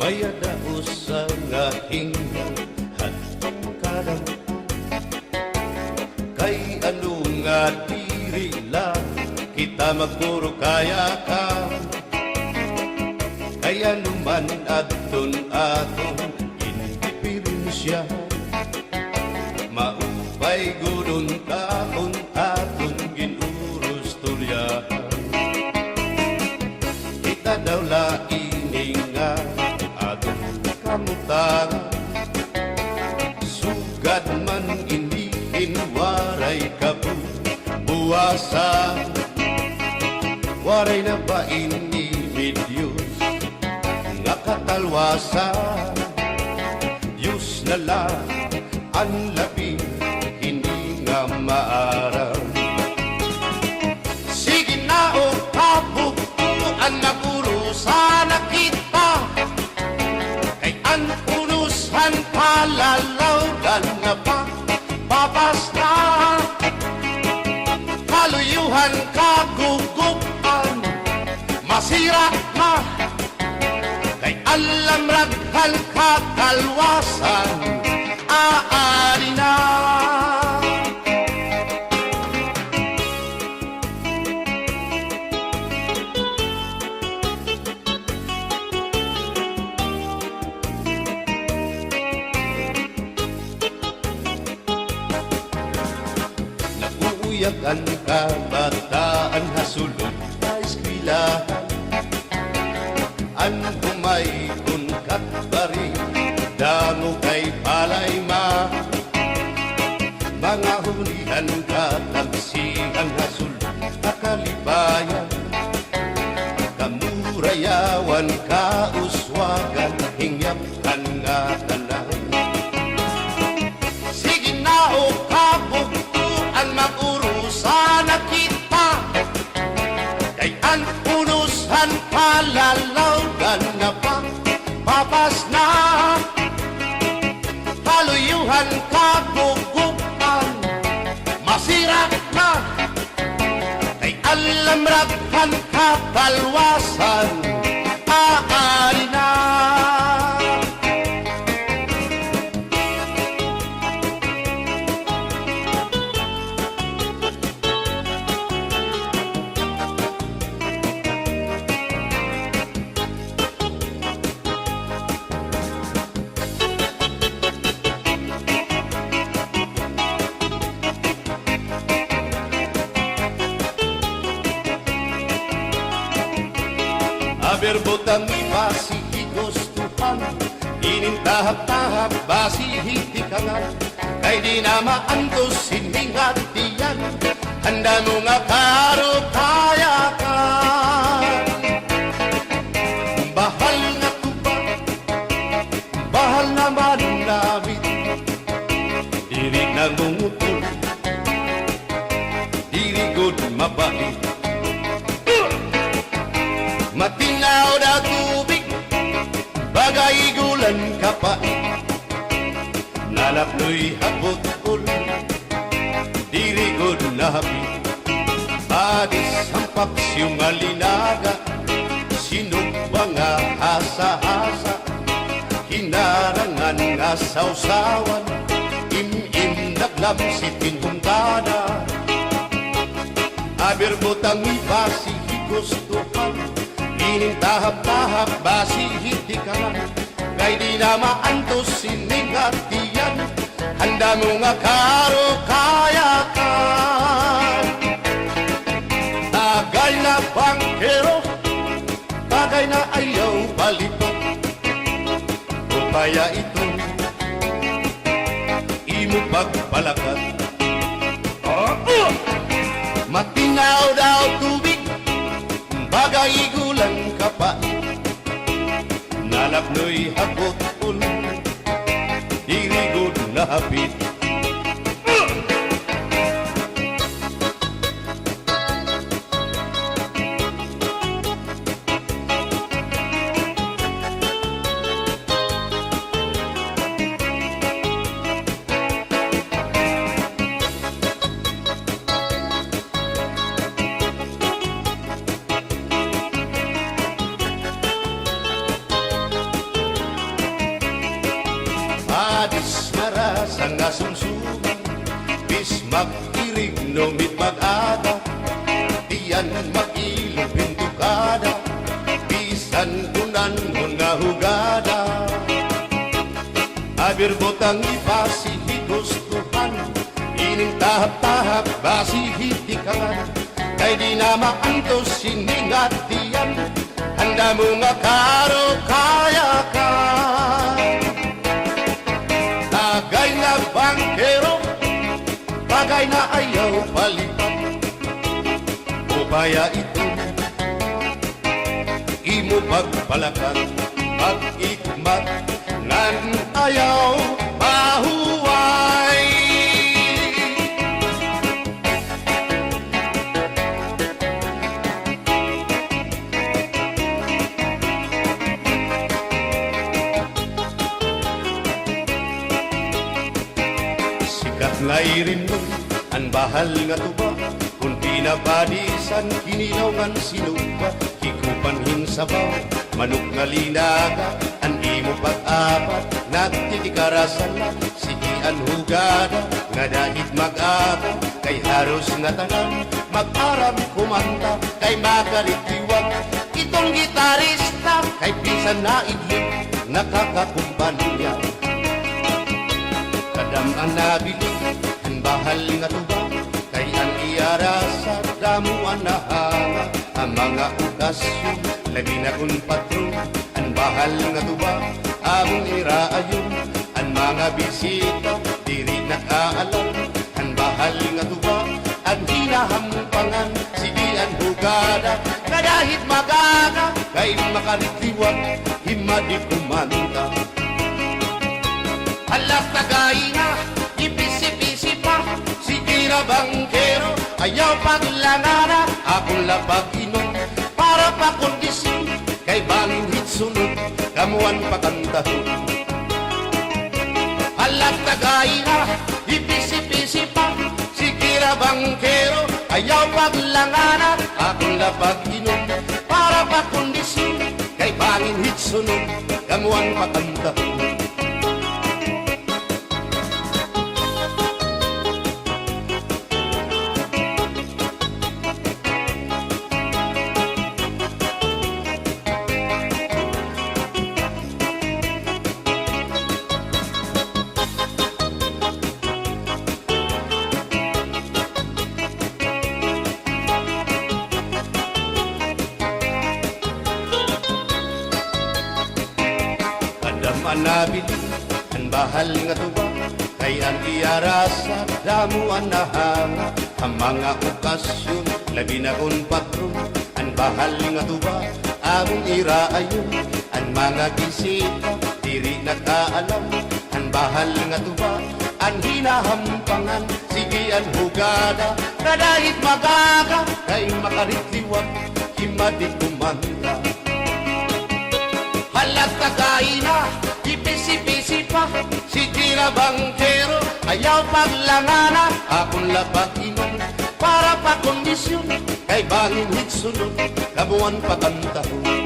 Maya daos sa nga hingan at kadang kay ano nga diri lang kita magpuro kaya ka kaya naman aton indiferensya maupay gudon taon aton ginurus turyahan kita daw laing nga aton kamutangan sugad man inihin waray kabuwasan waray na ba ini Diyos nga katalwasan Diyos na lang ang labi hindi nga maaram sige na o kabuktuan na urusan na kita kay ang urusan palalawdan nga pa babasta kaluyuhan kagugupan masira na kay alam raghan kakalwasan aari na nauuyag ang kabataan hasulog na eskwelahan ang humay kun katbari damo kay palayma mga hulihan katagsihan hasulog nakalibayan kamurayawan kauswagan hingyapkan nga tanan sige na o kabuktuan magurusan na kita kay ang unusan palalawgan na pa papas na kaluyuhan kagugupan masira na kay alam raghan katalwasan aari na berbotang basi higustuhan inintahap-tahap basi hitikangan kay di na maantos siningatiyan handa mo nga karo kaya ka bahal na tuba bahal naman namin diri nangungutol diri good mabait matinaw na tubig, bagay gulan kapait. Nalapnoy habot ulan, dirigod na hapit. Adis ang paksyong alinaga, sinugba nga hasa-hasa. Hinarangan nga sausawan, im-im naglamsitin humtada. Aberbotang ibasi higustuhan, inintahap-tahap basi hitikangan kay di na maantos siningatiyan handa mo nga karo kayakan tagay na bangkero tagay na ayaw balito upaya ito imo pagpalakat matinaw daw tubig bagay gulang kapait nalapnoy habot ulan dirigod na hapit madismara sa nga sumsuman, bis mag-irig numit mag-ada, diyan mag-ilog pintukada, bisan kunan nga hugada. Abir botang ipasihi gustuhan, ining tahap-tahap basihi ikagan, kay di na maantos siningat diyan, handa mo nga karo kaya ka. Tagay na bangkero, bagay na ayaw palipat, upaya ito imo pagpalakan, pag-ikmat ngan ayaw mahuway. Sikat ngay rin nun ang bahal nga tuba, kung pinabadisan kinilaw ngan sinuba, hikupanhin sabaw manok nga linaga, ang imo pag-apat nagtitikarasan lang, sige ang hugada nga dahit mag-aga, kay haros nga tanan mag-aram kumanta, kay makalitiwag itong gitarista, kay pisan na idlip nakakakumpanya. Kadam ang nabili ang bahal nga tuba, kay ang iyara sa damuan na hanga, ang mga okasyon lagi na kung patron, ang bahal nga tuba among iraayon, ang mga bisita diri nakaalam, ang bahal nga tuba ang hinahampangan, sige ang hugada kadahit magaga, kay makaritiwag himadi kumanta. Alas tagay na, ipisi-pisi pa, sige na bangkero, ayaw paglangana, akong lapag inom, para pa kondisyon, kay bangin hit sunod, kamuan pakantahon. Alas tagay na, ipisi-pisi pa, sige na bangkero, ayaw paglangana, akong lapag inom, para pa kondisyon, kay bangin hit sunod, kamuan pakantahon. Nabili ang bahal nga tuba, kay ang iyara sa damuan na hanga, ang mga okasyon labi na kung patron, ang bahal nga tuba among iraayon, ang mga bisita diri nakaalam, ang bahal nga tuba ang hinahampangan, sige ang hugada kadahit magaga, kay makaritliwag himadi kumanta. Halat tagay na, ipisi-pisi pa, sige na bangkero, ayaw paglangana, akong lapag inom, para pa kondisyon, kay bangin hit sunod, kabuan pakantahon.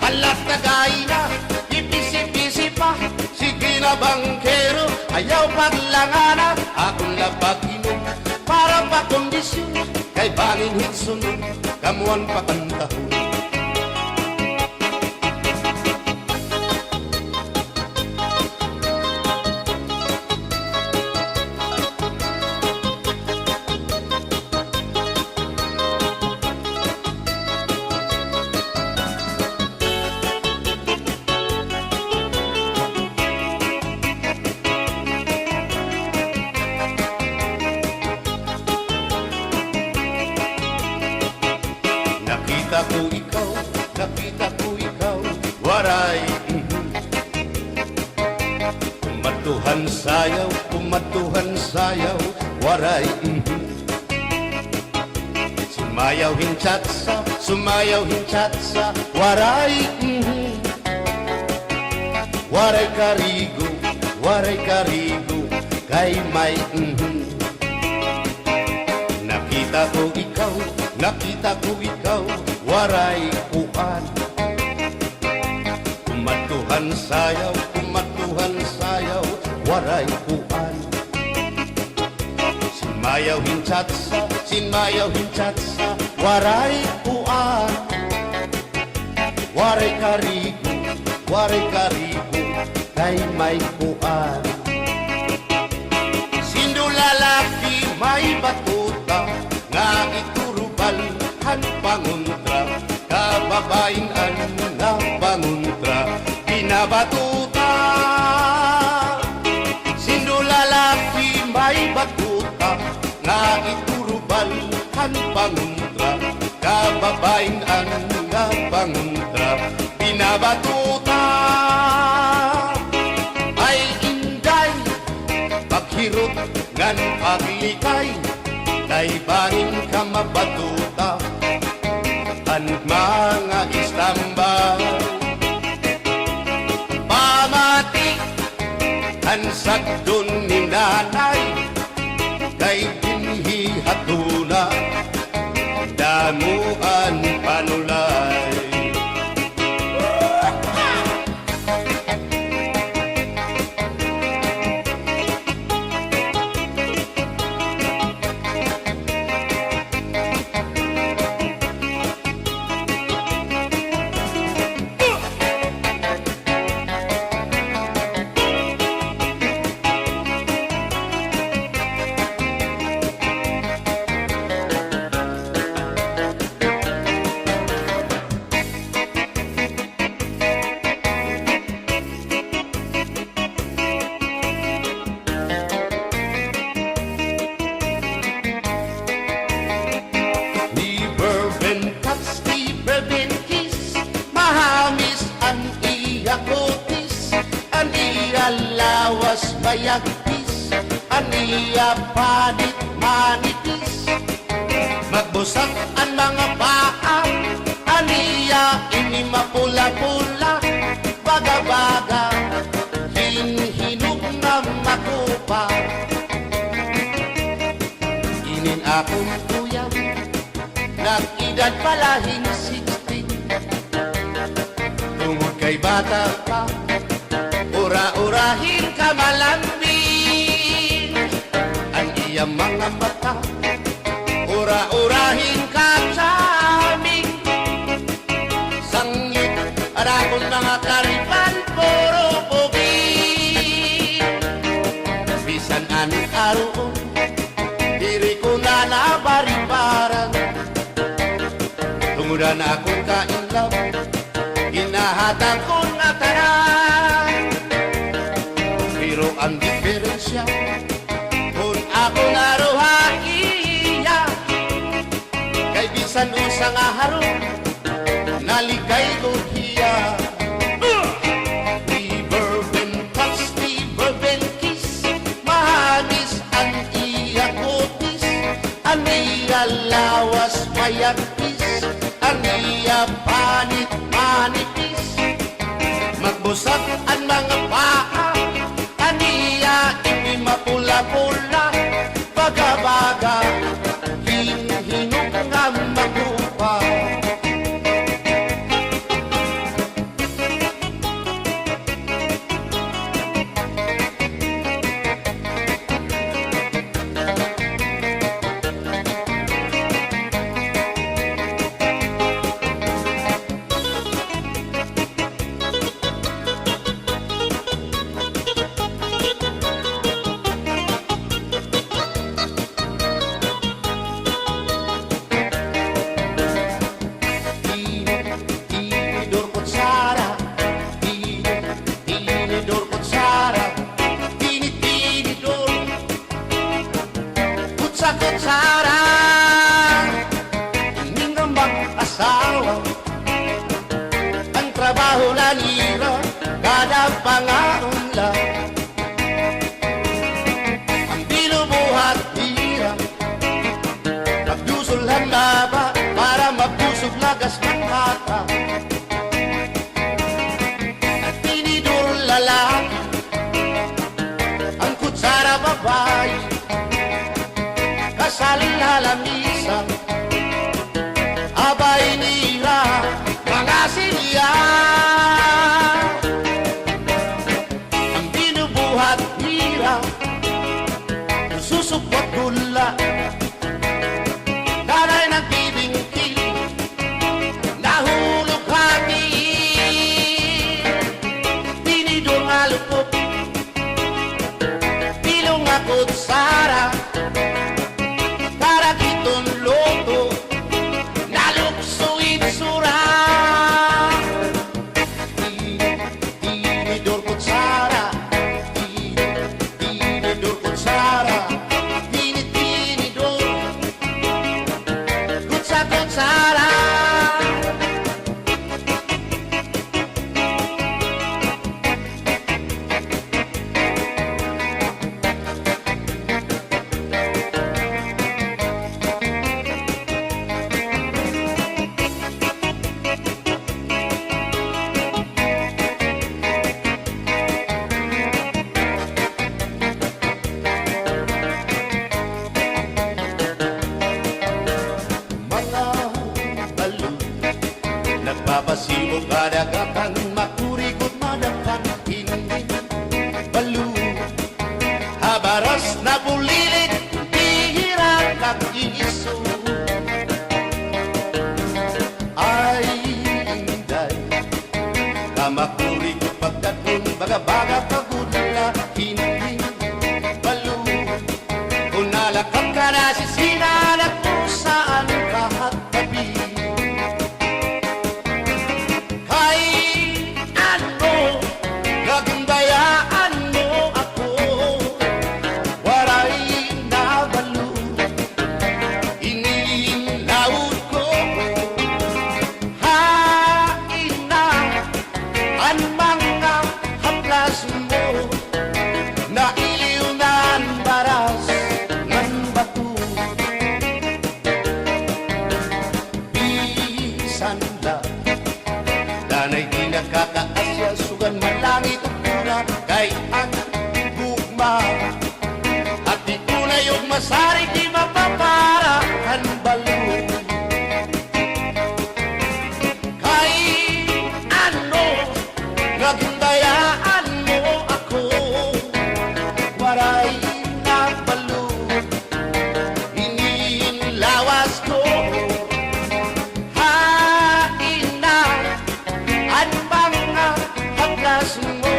Halat tagay na, ipisi-pisi pa, sige na bangkero, ayaw paglangana, akong lapag inom, para pa kondisyon, kay bangin hit sunod, kamuan pakantahon. Nakita ko ikaw, waray. Kumatuhan sayaw, waray. Sumayaw hinchatsa, waray. Waray karigo, kay may Nakita ko ikaw, waray kuan. Kumatuhan sayaw, damuhan sayaw, waray kuan. Sinmayaw hinchatsa, waray kuan. Waray karigo, kay may kuan. Sino lalaki may batuta, nga iturubal han panguntra, kababayan nga panguntra, pinabatuta. Sino lalaki may batuta, nga iturubal han panguntra, kababayan nga panguntra, pinabatuta. Ay inday, paghirot ngan paglikay, kay bangin ka mabatuta, ang mga istambay. Pamati, ang sagdon ni nanay, kay binhi hatuna, damuan panulay. Lawas bayagpis, aniya panit manipis, magbusak ang mga paa, aniya ini mapula-pula, baga-baga, hinhinug na makupa. Inin akong kuya, nag-edad palahin 60, tungod kay bata pa, ura-urahin ka malambing, ang iyang mga mata, ura-urahin ka charming. Sanglit, arakon mga karipan, puro pogi. Bisan anong aroon, diri ko na nabaribaran, tungudan akong kainlaw, inahatang ko na tanan. Pero ang diferensya, kung ako naruhaiya, kay bisan usang aharong, naligay ko hiya. Never been touched, never been kissed, mahamis ang iya kutis, ang iya lawas mayagpis, ang iya panit manipis, magbusag ang mga paa, aniya ini mapula-pula, baga-baga, hinhinug nga magupa. Kutsara, hindi na mag-asawa, ang trabaho na nila, kada pangaunla, ang binubuhat nila, magdusulhan na ba, para mabusog lagas ng mata, at tinidur lalaki, ang kutsara babae, kasaling halamisa, abay nila mga silya. Ang nalupok Pilong ako't Sara Para kitong loto Naluksuit sura Tinidor ko't Sara Tinidor ko't Sara Tinidor ko't Sara Nagpapasibo kadagatan, makurikot madapan, hindi balo. Habaras na bulilit, bihira nag-iiso. Ay, inday, kamakurikot pagkatun, baga-baga pagudla, hindi balo. Kung nalakap ka na sisinalat kung saan kahat tabi. Danay di nakakaasya, sugan malangit at pura kay ang gugma. At di tunay yung masari, di mapapara ang balo. Kay ano, naging dayaan mo ako, waray na balo. Inilawas ko mo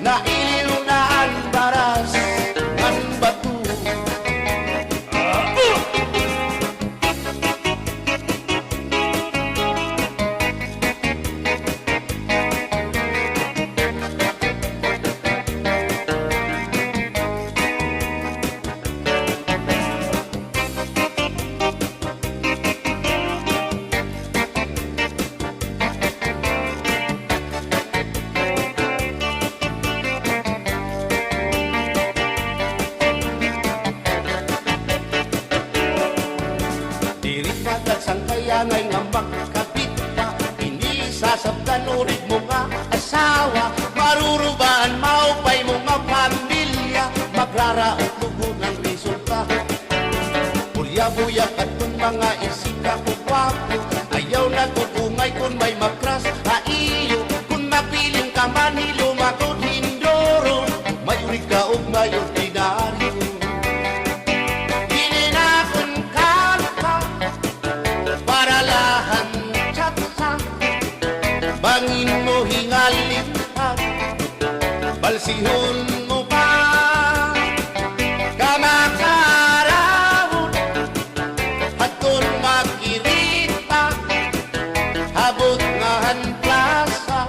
na iliw na ang baras ng bato. Sang kaya ngay nga magkapit pa, hindi sasabdan ulit mo nga asawa, marurubaan maupay mo nga pamilya, magraraot lugo ng resulta. Bulya-buya at kung mga isika ko wapo, ayaw na kukungay kung may makras aiyo, kung mapiling ka manilo makot hindoro, mayuri ka o mayor dinaryo. Bangin mo hingalin at balsihon mo pa kamakarahon at kung makirita habot nga han plaza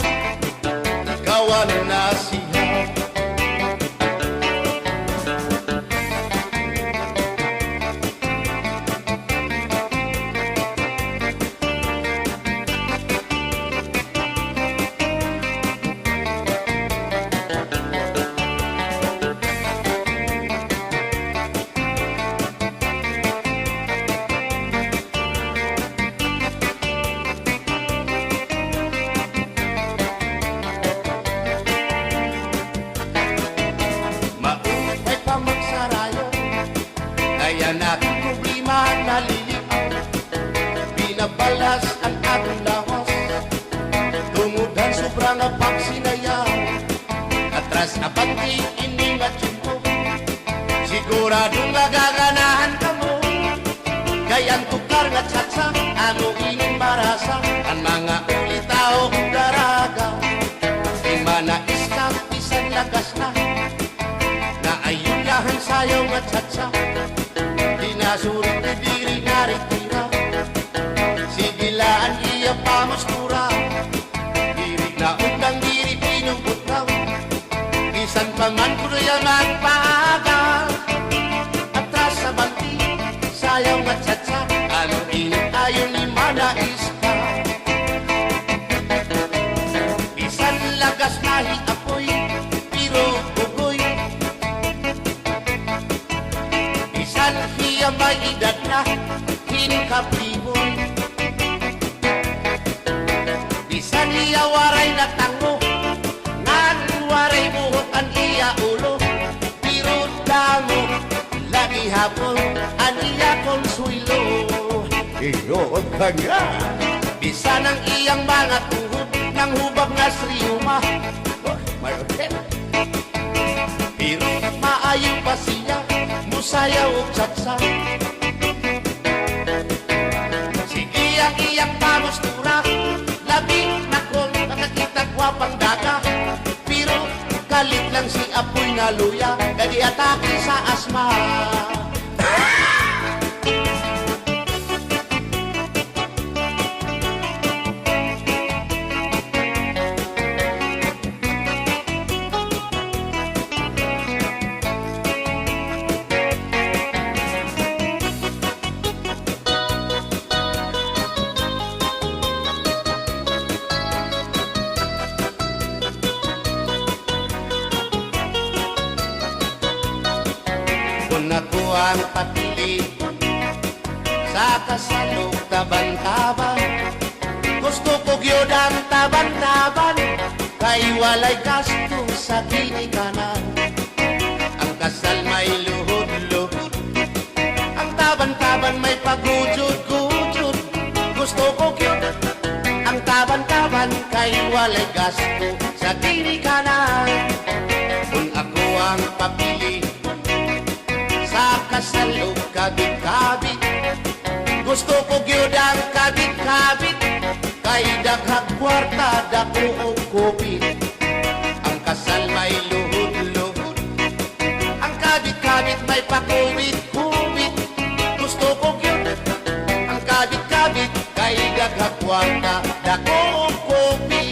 ikawan na siya. Kaya natin problema naliliaw, binabalas ang ating lawas, tumudan sobrang pagsinayaw, atras na pag-iining at yun siguradong nagaganahan ka mo, kayang tukar nga tsatsa, ano ining marasa, ang mga ulitaw daraga, di manais ka na, bisan lagas na. Naayuyahan sayaw nga tsatsa, dinasurit ni diri naritira. Sigilaan iya pamustura, diri na undang diri pinungkutaw. Bisan pa man kuya magpaaga, atras sa banti, sayaw nga tsatsa. Ano init ayon ni manais ka. Bisan lagas nahi apoy, pero bugoy. Bisan hiya may edad na, hinkapiboy. Bisan hiya waray na tango, ngan waray buhok ang iya ulo. Pero damo, lagi hapon, ang iya konsuelo. Iyo ka nga. Bisan ang iyang mga tuhod, nang hubag na sriyuma. May hotel. Pero maayo pa siya, musayaw o tsatsa. Sige ang iyang pamustura, labi na kong nakakita gwapang daga. Pero kalit lang si apoy na luya, gagi atake sa asma. Kung ako ang papili sa kasalog taban-taban, gusto ko gyud ang taban-taban, kay walay gasto sa kinikanan. Ang kasal may luhod-luhod, ang taban-taban may pagujud-gujud. Gusto ko gyud ang taban-taban, kay walay gasto sa kinikanan. Kung ako ang papili sa kasalog kabit-kabit, gusto ko gyud ang kabit-kabit, kay daghang kwarta dako og kupit. Ang kasal may luhod-luhod, ang kabit-kabit may pakubit-kubit. Gusto ko gyud ang kabit-kabit, kay daghang kwarta dako og kupit.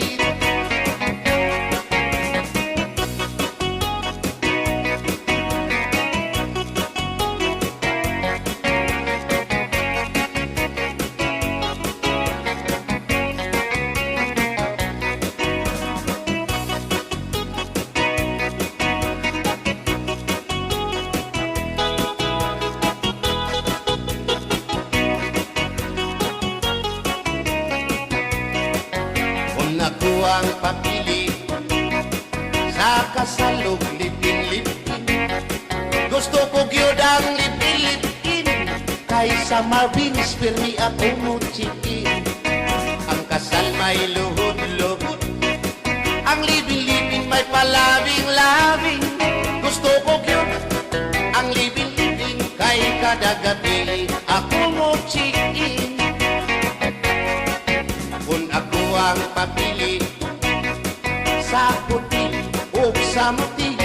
Ako ang papili sa kasalog lipin-lipin, gusto ko gyud ang lipin-lipin, kaysa Marvin's pirmi ako muchikin. Ang kasal may luhod-luhod, ang lipin-lipin may palabing-labing. Gusto ko gyud ang lipin-lipin, kay kada gabi ako muchikin. Kung ako ang papili sa puti o sa muti,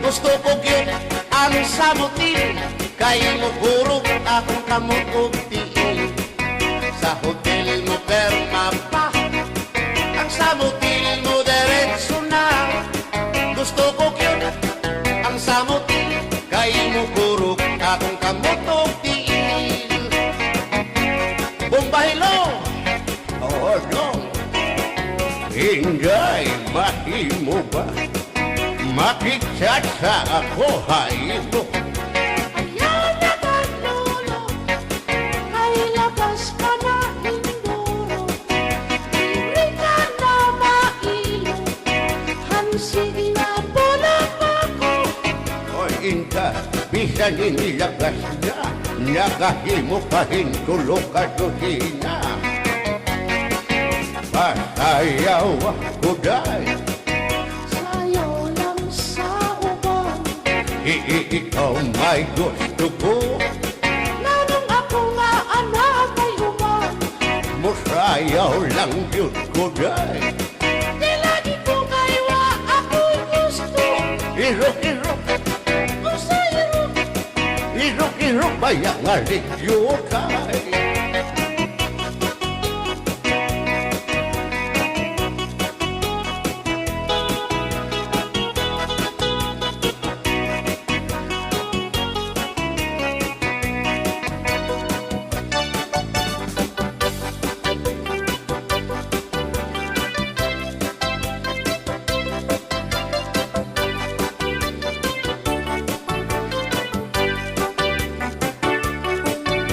gusto ko gyud ang samuti, kay mugurog akong kamot og tiil. Sa hotel mo perma pa, ang samuti mo diretso na. Gusto ko gyud ang samuti, kay mugurog akong kamot og tiil. Bumbahilo! Oh, no. Ingay, mahimo ba? Makichat sa ako, haymo. Ayaw na kanlolo, ay labas ka na indoro. Diri ka na mailo, hansig na bulang ako. O inka, bisan inilagas na, nakahimo kahin tulog ka susina. Pasayaw ako dahil Sayaw lang sa uban, ikaw may gusto ko. nanong ako nga anak ay uban. Musayaw lang yun ko dahil Di lagi ko kay wa ako Irok-irok, Usa iro, irok-irok, bayak nga ligyo kay.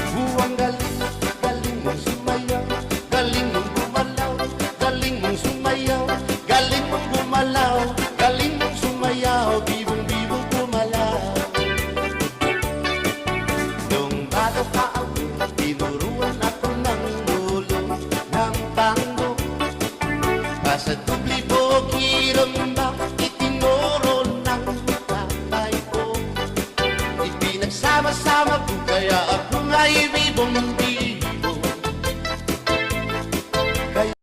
Buwang galing, galing mong sumayaw, galing mong gumalaw, galing mong sumayaw, galing mong gumalaw, galing mong sumayaw, bibong-bibong gumalaw. Nung bata pa ako, tinuruan ako ng lolo ng tango. Basta tubli po kiramba, itinuro ng tatay ko. Ipinagsama-sama ko kaya ako nga'y bibong-bibo. Kaya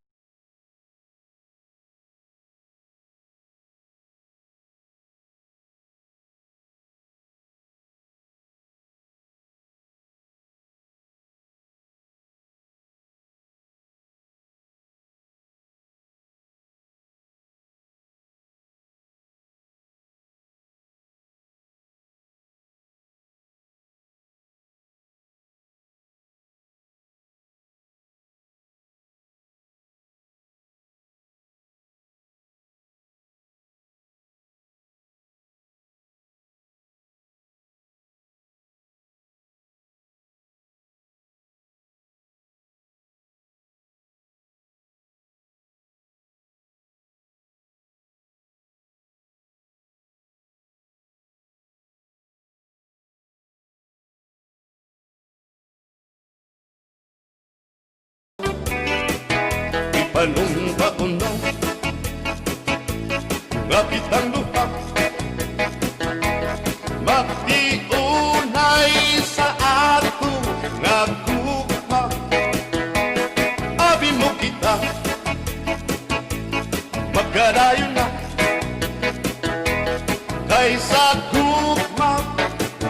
ipanumpa ko na nga kitang lupa, magtiunay sa ato nga gugma. Abi mo kita, magkarayo na kaysa gugma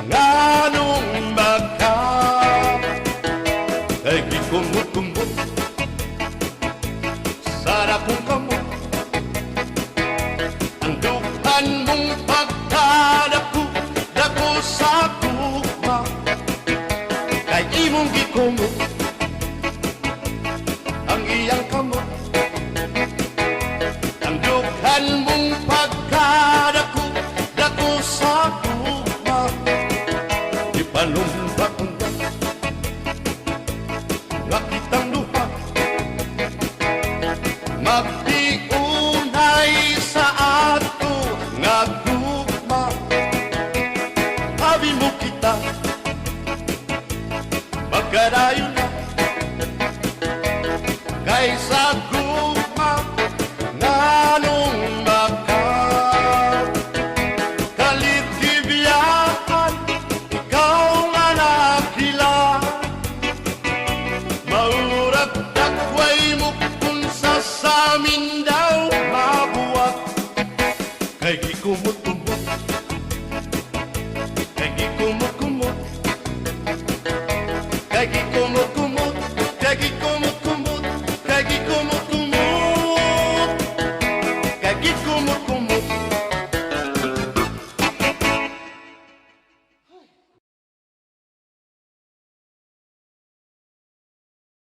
nga nung magka. Ay gikumot-kumot sarap mong kamot, ang dukan mong pagkadako, dako sa gugma. Kay imong gikumot, ang iyang kamot, ang dukan mong pagkadako, dako sa gugma. Ipanumpa kong nga kitang lupa, magtiunay sa ato nga gugma. Abi mo kita, magkarayo na kaysa gugma nga nung magka. Kalitibiyaan, ikaw nga nakila, maurat takway mo kung sa samin